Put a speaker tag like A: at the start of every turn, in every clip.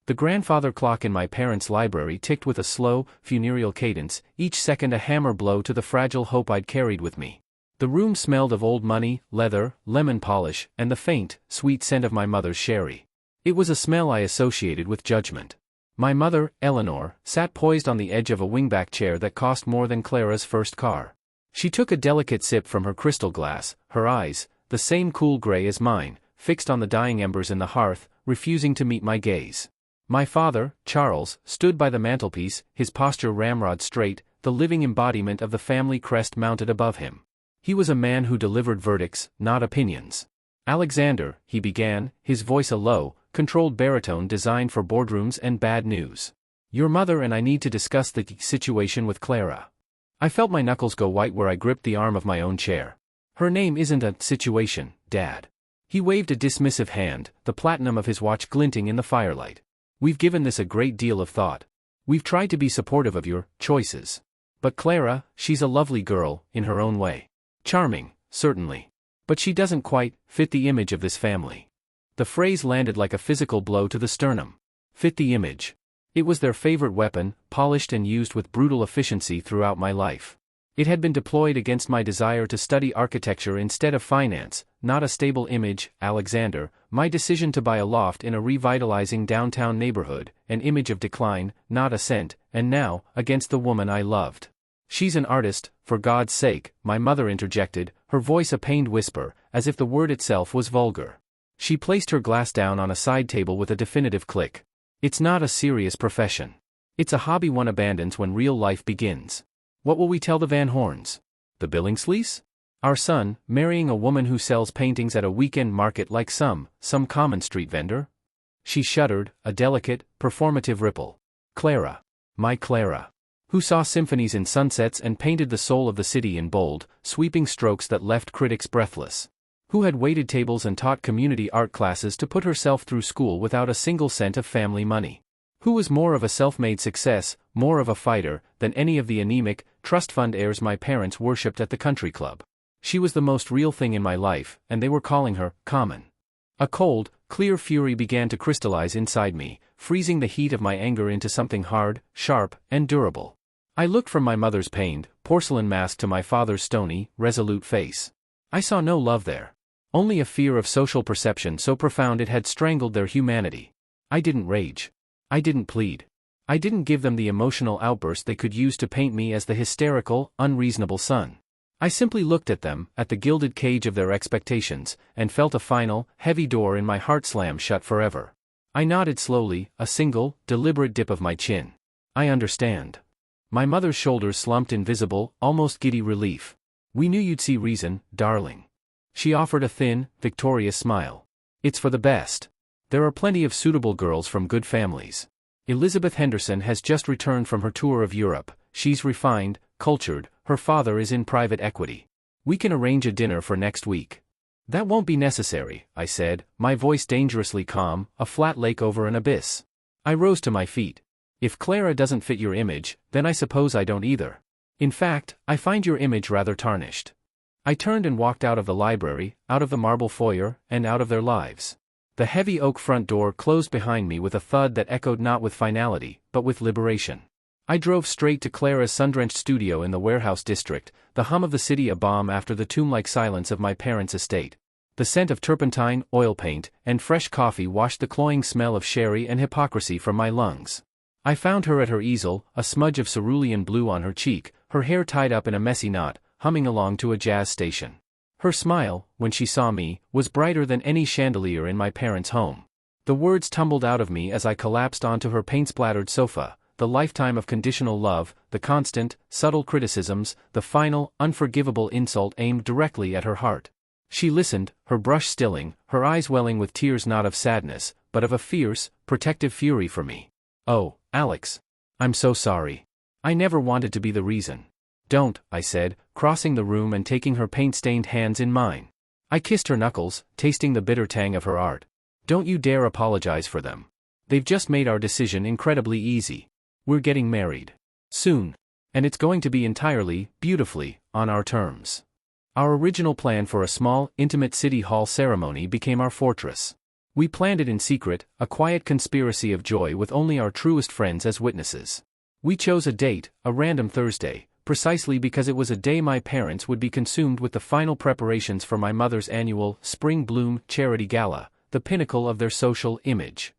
A: The grandfather clock in my parents' library ticked with a slow, funereal cadence, each second a hammer blow to the fragile hope I'd carried with me. The room smelled of old money, leather, lemon polish, and the faint, sweet scent of my mother's sherry. It was a smell I associated with judgment. My mother, Eleanor, sat poised on the edge of a wingback chair that cost more than Clara's first car. She took a delicate sip from her crystal glass, her eyes, the same cool gray as mine, fixed on the dying embers in the hearth, refusing to meet my gaze. My father, Charles, stood by the mantelpiece, his posture ramrod straight, the living embodiment of the family crest mounted above him. He was a man who delivered verdicts, not opinions. "Alexander," he began, his voice a low, controlled baritone designed for boardrooms and bad news. "Your mother and I need to discuss the situation with Clara." I felt my knuckles go white where I gripped the arm of my own chair. "Her name isn't a situation, Dad." He waved a dismissive hand, the platinum of his watch glinting in the firelight. "We've given this a great deal of thought. We've tried to be supportive of your choices. But Clara, she's a lovely girl, in her own way. Charming, certainly. But she doesn't quite fit the image of this family." The phrase landed like a physical blow to the sternum. Fit the image. It was their favorite weapon, polished and used with brutal efficiency throughout my life. It had been deployed against my desire to study architecture instead of finance, not a stable image, Alexander, my decision to buy a loft in a revitalizing downtown neighborhood, an image of decline, not ascent, and now, against the woman I loved. "She's an artist, for God's sake," my mother interjected, her voice a pained whisper, as if the word itself was vulgar. She placed her glass down on a side table with a definitive click. "It's not a serious profession. It's a hobby one abandons when real life begins. What will we tell the Van Horns? The Billingsleys? Our son, marrying a woman who sells paintings at a weekend market like some common street vendor?" She shuddered, a delicate, performative ripple. "Clara. My Clara. Who saw symphonies in sunsets and painted the soul of the city in bold, sweeping strokes that left critics breathless. Who had waited tables and taught community art classes to put herself through school without a single cent of family money. Who was more of a self-made success, more of a fighter, than any of the anemic, trust fund heirs my parents worshipped at the country club. She was the most real thing in my life, and they were calling her common." A cold, clear fury began to crystallize inside me, freezing the heat of my anger into something hard, sharp, and durable. I looked from my mother's pained, porcelain mask to my father's stony, resolute face. I saw no love there. Only a fear of social perception so profound it had strangled their humanity. I didn't rage. I didn't plead. I didn't give them the emotional outburst they could use to paint me as the hysterical, unreasonable son. I simply looked at them, at the gilded cage of their expectations, and felt a final, heavy door in my heart slam shut forever. I nodded slowly, a single, deliberate dip of my chin. "I understand." My mother's shoulders slumped in visible, almost giddy relief. "We knew you'd see reason, darling." She offered a thin, victorious smile. "It's for the best. There are plenty of suitable girls from good families. Elizabeth Henderson has just returned from her tour of Europe. She's refined, cultured, her father is in private equity. We can arrange a dinner for next week." "That won't be necessary," I said, my voice dangerously calm, a flat lake over an abyss. I rose to my feet. "If Clara doesn't fit your image, then I suppose I don't either. In fact, I find your image rather tarnished." I turned and walked out of the library, out of the marble foyer, and out of their lives. The heavy oak front door closed behind me with a thud that echoed not with finality, but with liberation. I drove straight to Clara's sun-drenched studio in the warehouse district, the hum of the city a balm after the tomb-like silence of my parents' estate. The scent of turpentine, oil paint, and fresh coffee washed the cloying smell of sherry and hypocrisy from my lungs. I found her at her easel, a smudge of cerulean blue on her cheek, her hair tied up in a messy knot, humming along to a jazz station. Her smile, when she saw me, was brighter than any chandelier in my parents' home. The words tumbled out of me as I collapsed onto her paint-splattered sofa, the lifetime of conditional love, the constant, subtle criticisms, the final, unforgivable insult aimed directly at her heart. She listened, her brush stilling, her eyes welling with tears not of sadness, but of a fierce, protective fury for me. "Oh, Alex. I'm so sorry. I never wanted to be the reason." "Don't," I said, crossing the room and taking her paint-stained hands in mine. I kissed her knuckles, tasting the bitter tang of her art. "Don't you dare apologize for them. They've just made our decision incredibly easy. We're getting married. Soon. And it's going to be entirely, beautifully, on our terms." Our original plan for a small, intimate city hall ceremony became our fortress. We planned it in secret, a quiet conspiracy of joy with only our truest friends as witnesses. We chose a date, a random Thursday, precisely because it was a day my parents would be consumed with the final preparations for my mother's annual Spring Bloom charity gala, the pinnacle of their social image.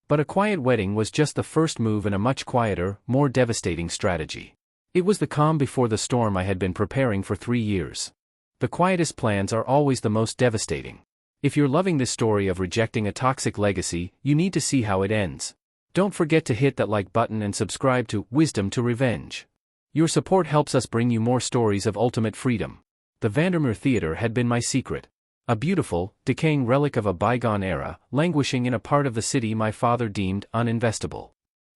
A: But a quiet wedding was just the first move in a much quieter, more devastating strategy. It was the calm before the storm I had been preparing for 3 years. The quietest plans are always the most devastating. If you're loving this story of rejecting a toxic legacy, you need to see how it ends. Don't forget to hit that like button and subscribe to Wisdom to Revenge. Your support helps us bring you more stories of ultimate freedom. The Vandermeer Theater had been my secret. A beautiful, decaying relic of a bygone era, languishing in a part of the city my father deemed uninvestable.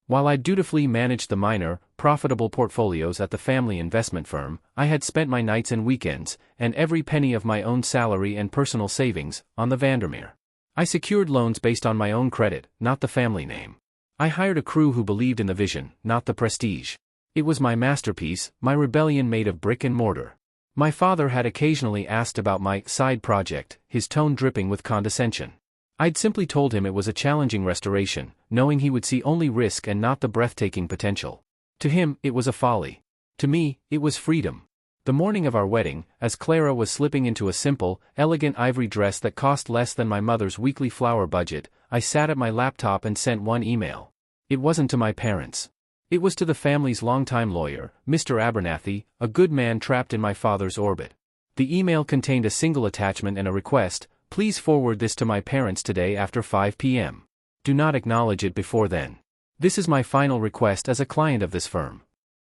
A: While I dutifully managed the minor, profitable portfolios at the family investment firm, I had spent my nights and weekends, and every penny of my own salary and personal savings, on the Vandermeer. I secured loans based on my own credit, not the family name. I hired a crew who believed in the vision, not the prestige. It was my masterpiece, my rebellion made of brick and mortar. My father had occasionally asked about my side project, his tone dripping with condescension. I'd simply told him it was a challenging restoration, knowing he would see only risk and not the breathtaking potential. To him, it was a folly. To me, it was freedom. The morning of our wedding, as Clara was slipping into a simple, elegant ivory dress that cost less than my mother's weekly flower budget, I sat at my laptop and sent one email. It wasn't to my parents. It was to the family's longtime lawyer, Mr. Abernathy, a good man trapped in my father's orbit. The email contained a single attachment and a request: please forward this to my parents today after 5 p.m. Do not acknowledge it before then. This is my final request as a client of this firm.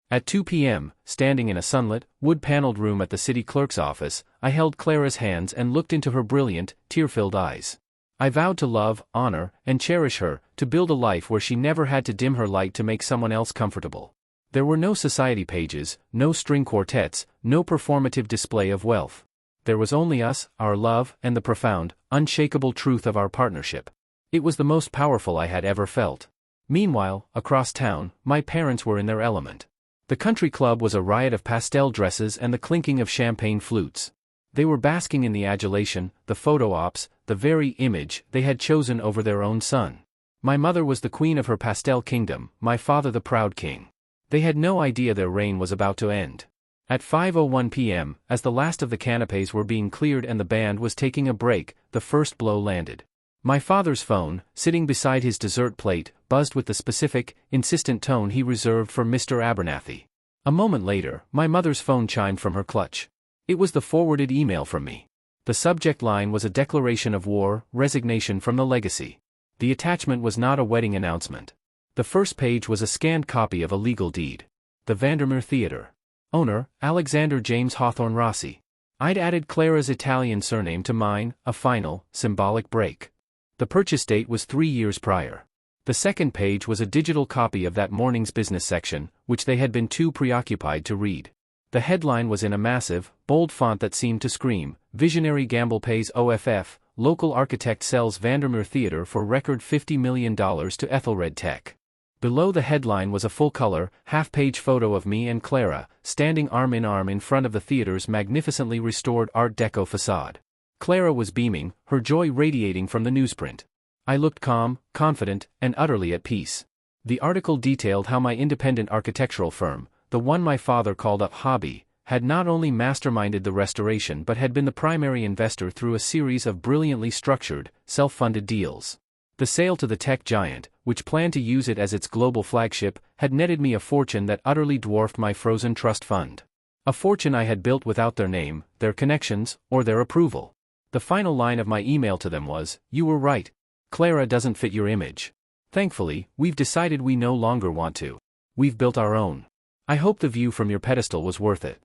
A: At 2 p.m., standing in a sunlit, wood-paneled room at the city clerk's office, I held Clara's hands and looked into her brilliant, tear-filled eyes. I vowed to love, honor, and cherish her, to build a life where she never had to dim her light to make someone else comfortable. There were no society pages, no string quartets, no performative display of wealth. There was only us, our love, and the profound, unshakable truth of our partnership. It was the most powerful I had ever felt. Meanwhile, across town, my parents were in their element. The country club was a riot of pastel dresses and the clinking of champagne flutes. They were basking in the adulation, the photo ops, the very image they had chosen over their own son. My mother was the queen of her pastel kingdom, my father the proud king. They had no idea their reign was about to end. At 5:01 p.m., as the last of the canapes were being cleared and the band was taking a break, the first blow landed. My father's phone, sitting beside his dessert plate, buzzed with the specific, insistent tone he reserved for Mr. Abernathy. A moment later, my mother's phone chimed from her clutch. It was the forwarded email from me. The subject line was a declaration of war, resignation from the legacy. The attachment was not a wedding announcement. The first page was a scanned copy of a legal deed. The Vandermeer Theater. Owner, Alexander James Hawthorne Rossi. I'd added Clara's Italian surname to mine, a final, symbolic break. The purchase date was 3 years prior. The second page was a digital copy of that morning's business section, which they had been too preoccupied to read. The headline was in a massive, bold font that seemed to scream, "Visionary gamble pays OFF, local architect sells Vandermeer Theater for record $50 million to Ethelred Tech." Below the headline was a full-color, half-page photo of me and Clara, standing arm in arm in front of the theater's magnificently restored Art Deco facade. Clara was beaming, her joy radiating from the newsprint. I looked calm, confident, and utterly at peace. The article detailed how my independent architectural firm, the one my father called a hobby, had not only masterminded the restoration but had been the primary investor through a series of brilliantly structured, self-funded deals. The sale to the tech giant, which planned to use it as its global flagship, had netted me a fortune that utterly dwarfed my frozen trust fund. A fortune I had built without their name, their connections, or their approval. The final line of my email to them was, "You were right. Clara doesn't fit your image. Thankfully, we've decided we no longer want to. We've built our own. I hope the view from your pedestal was worth it."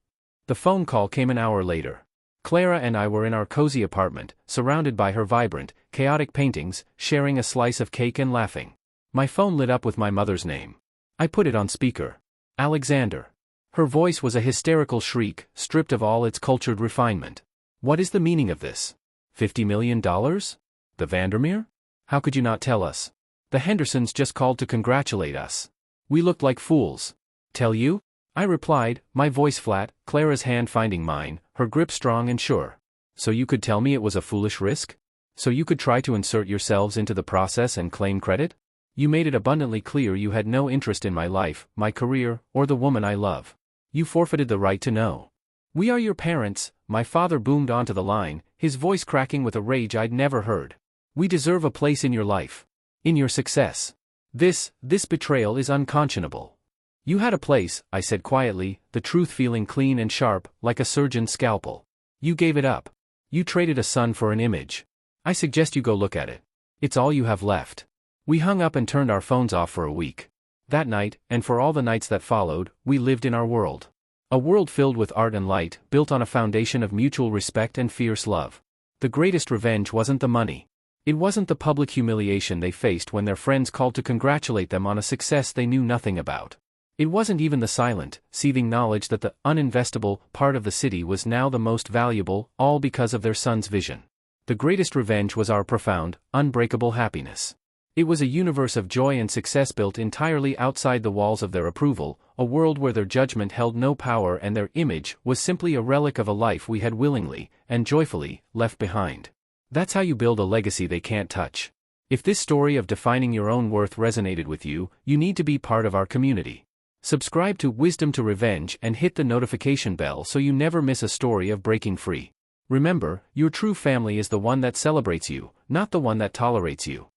A: The phone call came an hour later. Clara and I were in our cozy apartment, surrounded by her vibrant, chaotic paintings, sharing a slice of cake and laughing. My phone lit up with my mother's name. I put it on speaker. "Alexander." Her voice was a hysterical shriek, stripped of all its cultured refinement. "What is the meaning of this? $50 million? The Vandermeer? How could you not tell us? The Hendersons just called to congratulate us. We looked like fools." "Tell you?" I replied, my voice flat, Clara's hand finding mine, her grip strong and sure. "So you could tell me it was a foolish risk? So you could try to insert yourselves into the process and claim credit? You made it abundantly clear you had no interest in my life, my career, or the woman I love. You forfeited the right to know. We are your parents, my father boomed onto the line, his voice cracking with a rage I'd never heard. We deserve a place in your life. In your success. This betrayal is unconscionable. You had a place, I said quietly, the truth feeling clean and sharp, like a surgeon's scalpel. You gave it up. You traded a son for an image. I suggest you go look at it. It's all you have left. We hung up and turned our phones off for a week. That night, and for all the nights that followed, we lived in our world. A world filled with art and light, built on a foundation of mutual respect and fierce love. The greatest revenge wasn't the money. It wasn't the public humiliation they faced when their friends called to congratulate them on a success they knew nothing about. It wasn't even the silent, seething knowledge that the uninvestable part of the city was now the most valuable, all because of their son's vision. The greatest revenge was our profound, unbreakable happiness. It was a universe of joy and success built entirely outside the walls of their approval, a world where their judgment held no power and their image was simply a relic of a life we had willingly, and joyfully, left behind. That's how you build a legacy they can't touch. If this story of defining your own worth resonated with you, you need to be part of our community. Subscribe to Wisdom to Revenge and hit the notification bell so you never miss a story of breaking free. Remember, your true family is the one that celebrates you, not the one that tolerates you.